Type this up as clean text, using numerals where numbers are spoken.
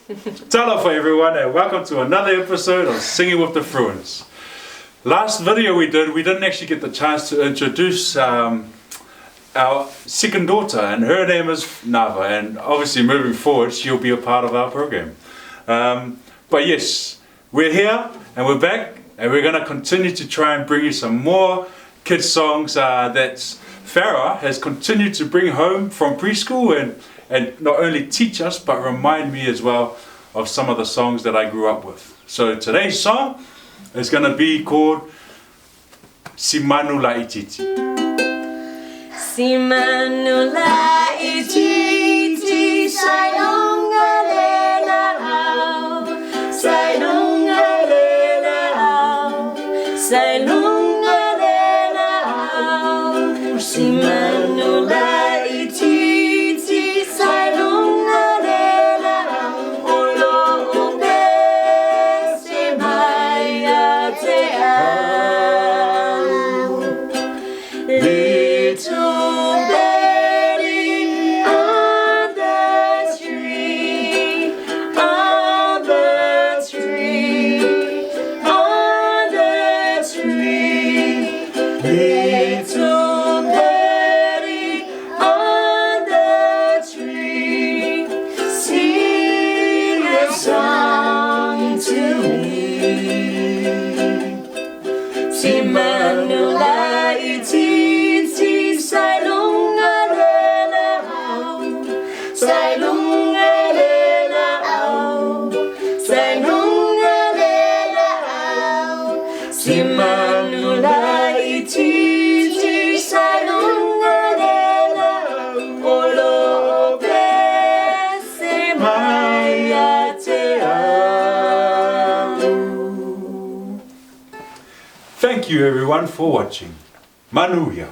Talofa everyone, and welcome to another episode of Singing with the Fruins. Last video we didn't actually get the chance to introduce our second daughter, and her name is Navah, and obviously moving forward she'll be a part of our program. But yes, we're here and we're back, and we're going to continue to try and bring you some more kids songs that Farah has continued to bring home from preschool and not only teach us but remind me as well of some of the songs that I grew up with. So today's song is going to be called Si Manu La Ititi. Si Manu La Ititi, Sayonga Lela Au, Sayonga Lela Au, Sayonga Lela Au, Si Manu La Ititi, Sayonga Lela Au, Olo Ope Se Maya Te Au. Little Birdie on the tree, on the tree, on the tree. Little Birdie on the tree, sing a song to me. Si Manu La Ititi, Sayonga Lela Au, Sayonga Lela Au, Sayonga Lela Au. Si Manu La Ititi, Sayonga Lela Au, Olo Ope Se Maya Te Au. Thank you everyone for watching. Manuia.